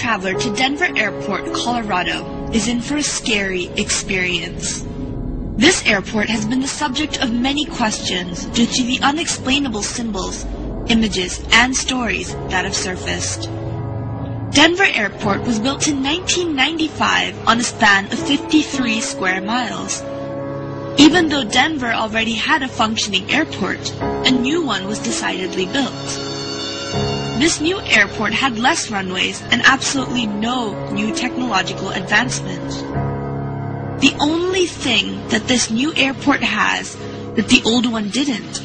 traveler to Denver Airport, Colorado, is in for a scary experience. This airport has been the subject of many questions due to the unexplainable symbols, images, and stories that have surfaced. Denver Airport was built in 1995 on a span of 53 square miles. Even though Denver already had a functioning airport, a new one was decidedly built. This new airport had less runways and absolutely no new technological advancement. The only thing that this new airport has that the old one didn't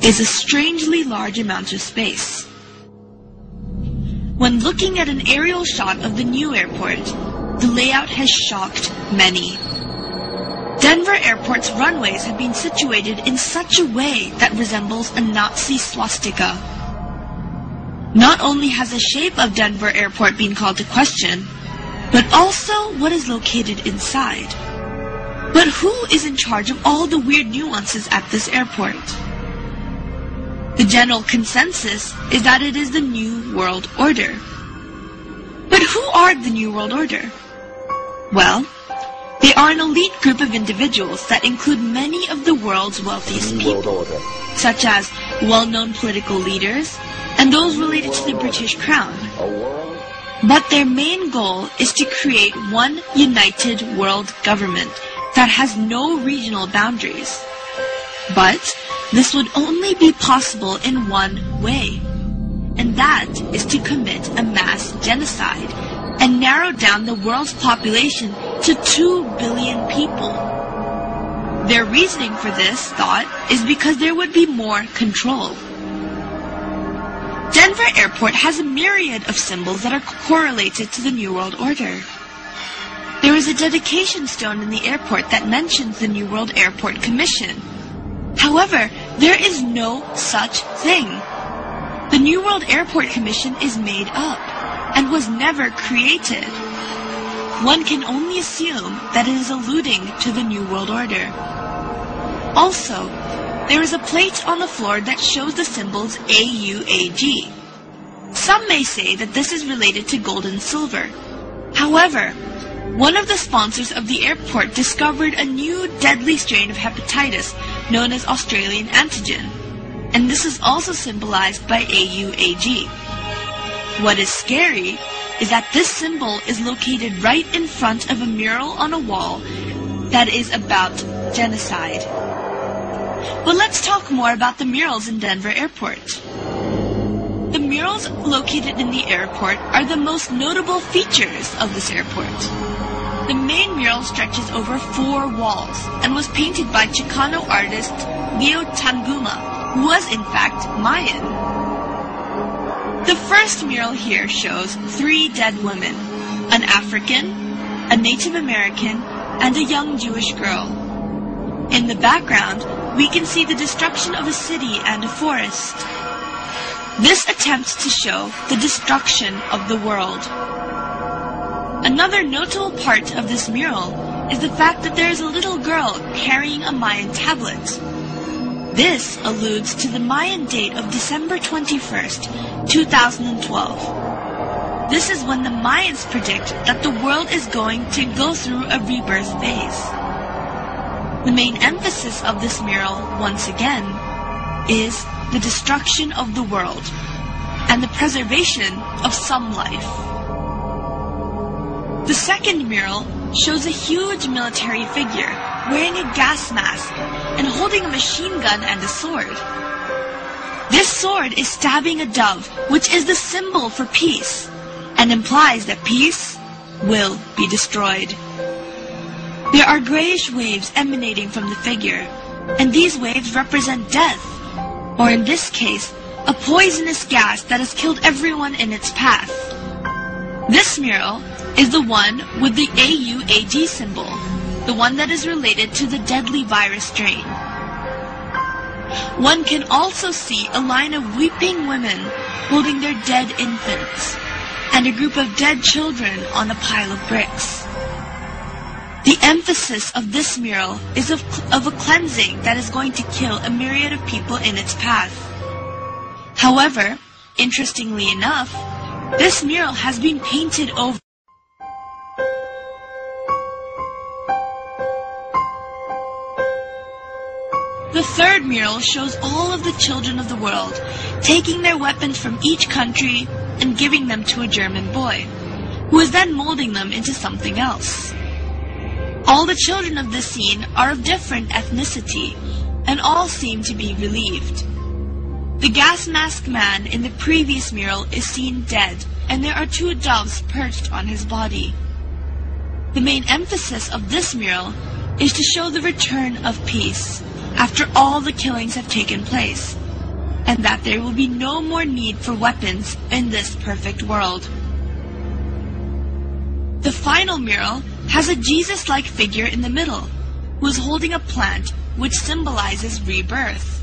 is a strangely large amount of space. When looking at an aerial shot of the new airport, the layout has shocked many. Denver Airport's runways have been situated in such a way that resembles a Nazi swastika. Not only has the shape of Denver Airport been called to question, but also what is located inside. But who is in charge of all the weird nuances at this airport? The general consensus is that it is the New World Order. But who are the New World Order? Well, they are an elite group of individuals that include many of the world's wealthiest people, such as well-known political leaders and those related to the British Crown. But their main goal is to create one united world government that has no regional boundaries. But this would only be possible in one way, and that is to commit a mass genocide and narrow down the world's population to 2 billion people. Their reasoning for this thought is because there would be more control. Denver Airport has a myriad of symbols that are correlated to the New World Order. There is a dedication stone in the airport that mentions the New World Airport Commission. However, there is no such thing. The New World Airport Commission is made up and was never created. One can only assume that it is alluding to the New World Order. Also, there is a plate on the floor that shows the symbols AUAG. Some may say that this is related to gold and silver. However, one of the sponsors of the airport discovered a new deadly strain of hepatitis known as Australian antigen, and this is also symbolized by AUAG. What is scary is that this symbol is located right in front of a mural on a wall that is about genocide. But let's talk more about the murals in Denver Airport. The murals located in the airport are the most notable features of this airport. The main mural stretches over 4 walls and was painted by Chicano artist Leo Tanguma, who was in fact Mayan. The first mural here shows 3 dead women, an African, a Native American, and a young Jewish girl. In the background, we can see the destruction of a city and a forest. This attempts to show the destruction of the world. Another notable part of this mural is the fact that there is a little girl carrying a Mayan tablet. This alludes to the Mayan date of December 21st, 2012. This is when the Mayans predict that the world is going to go through a rebirth phase. The main emphasis of this mural, once again, is the destruction of the world and the preservation of some life. The second mural shows a huge military figure wearing a gas mask and holding a machine gun and a sword. This sword is stabbing a dove, which is the symbol for peace, and implies that peace will be destroyed. There are grayish waves emanating from the figure, and these waves represent death, or in this case, a poisonous gas that has killed everyone in its path. This mural is the one with the AUAG symbol, the one that is related to the deadly virus strain. One can also see a line of weeping women holding their dead infants, and a group of dead children on a pile of bricks. The emphasis of this mural is of a cleansing that is going to kill a myriad of people in its path. However, interestingly enough, This mural has been painted over. The third mural shows all of the children of the world taking their weapons from each country and giving them to a German boy, who is then molding them into something else. All the children of this scene are of different ethnicity, and all seem to be relieved. The gas mask man in the previous mural is seen dead, and there are 2 doves perched on his body. The main emphasis of this mural is to show the return of peace after all the killings have taken place, and that there will be no more need for weapons in this perfect world. The final mural has a Jesus-like figure in the middle, who is holding a plant which symbolizes rebirth.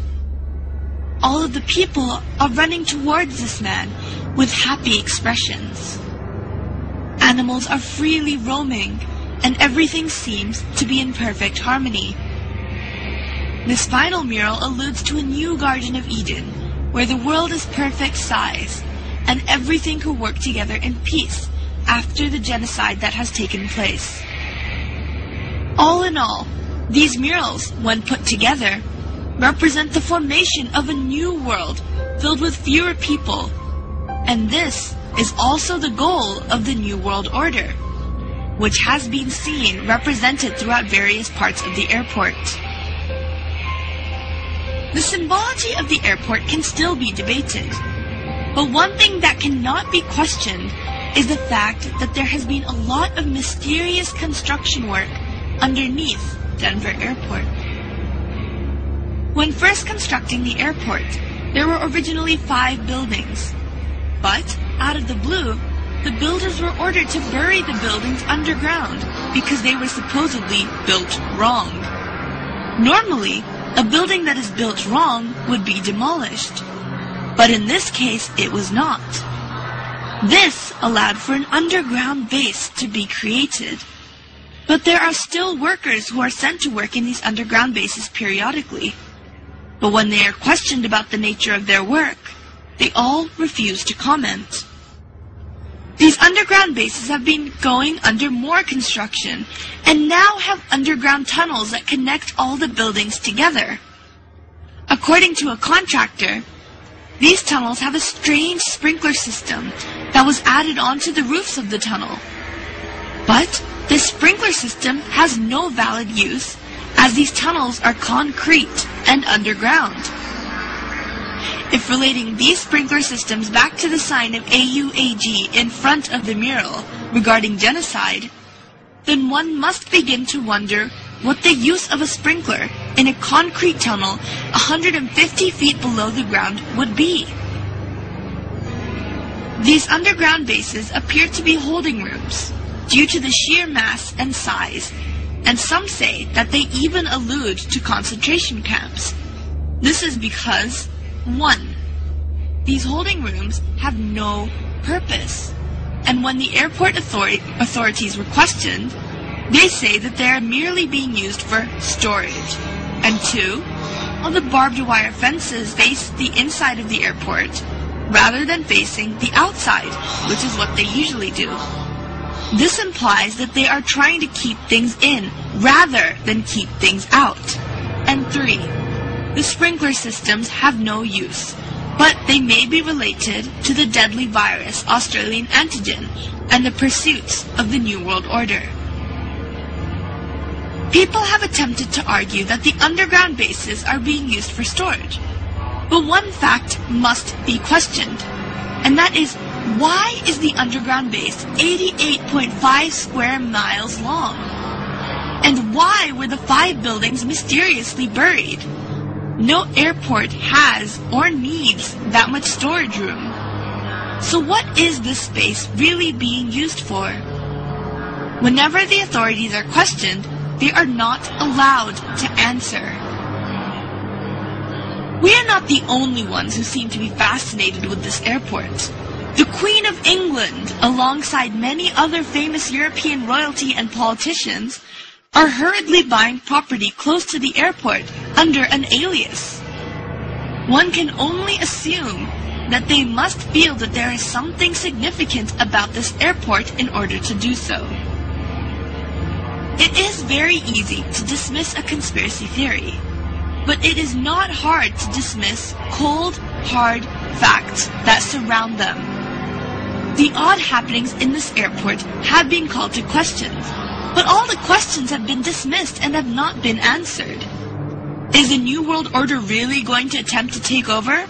All of the people are running towards this man with happy expressions. Animals are freely roaming, and everything seems to be in perfect harmony. This final mural alludes to a new Garden of Eden, where the world is perfect size, and everything can work together in peace after the genocide that has taken place. All in all, these murals, when put together, represent the formation of a new world filled with fewer people, and this is also the goal of the New World Order, which has been seen represented throughout various parts of the airport. The symbology of the airport can still be debated, but one thing that cannot be questioned is the fact that there has been a lot of mysterious construction work underneath Denver Airport. When first constructing the airport, there were originally 5 buildings, but out of the blue, the builders were ordered to bury the buildings underground because they were supposedly built wrong. Normally, a building that is built wrong would be demolished, but in this case it was not. This allowed for an underground base to be created, but there are still workers who are sent to work in these underground bases periodically. But when they are questioned about the nature of their work, they all refuse to comment. These underground bases have been going under more construction and now have underground tunnels that connect all the buildings together. According to a contractor, these tunnels have a strange sprinkler system that was added onto the roofs of the tunnel. But this sprinkler system has no valid use, as these tunnels are concrete and underground. If relating these sprinkler systems back to the sign of AUAG in front of the mural regarding genocide, then one must begin to wonder what the use of a sprinkler in a concrete tunnel 150 feet below the ground would be. These underground bases appear to be holding rooms due to the sheer mass and size, and some say that they even allude to concentration camps. This is because, 1. These holding rooms have no purpose, and when the airport authorities were questioned, they say that they are merely being used for storage. And 2, all the barbed wire fences face the inside of the airport rather than facing the outside, which is what they usually do. This implies that they are trying to keep things in rather than keep things out. And 3, the sprinkler systems have no use, but they may be related to the deadly virus Australian antigen and the pursuits of the New World Order. People have attempted to argue that the underground bases are being used for storage, but one fact must be questioned, and that is, why is the underground base 88.5 square miles long? And why were the 5 buildings mysteriously buried? No airport has or needs that much storage room. So what is this space really being used for? Whenever the authorities are questioned, they are not allowed to answer. We are not the only ones who seem to be fascinated with this airport. The Queen of England, alongside many other famous European royalty and politicians, are hurriedly buying property close to the airport under an alias. One can only assume that they must feel that there is something significant about this airport in order to do so. It is very easy to dismiss a conspiracy theory, but it is not hard to dismiss cold, hard facts that surround them. The odd happenings in this airport have been called to questions, but all the questions have been dismissed and have not been answered. Is the New World Order really going to attempt to take over?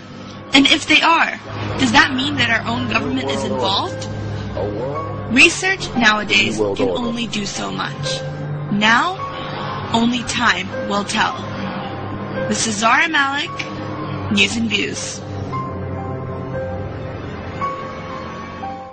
And if they are, does that mean that our own government is involved? Research nowadays can only do so much. Now, only time will tell. This is Zara Malik, News and Views.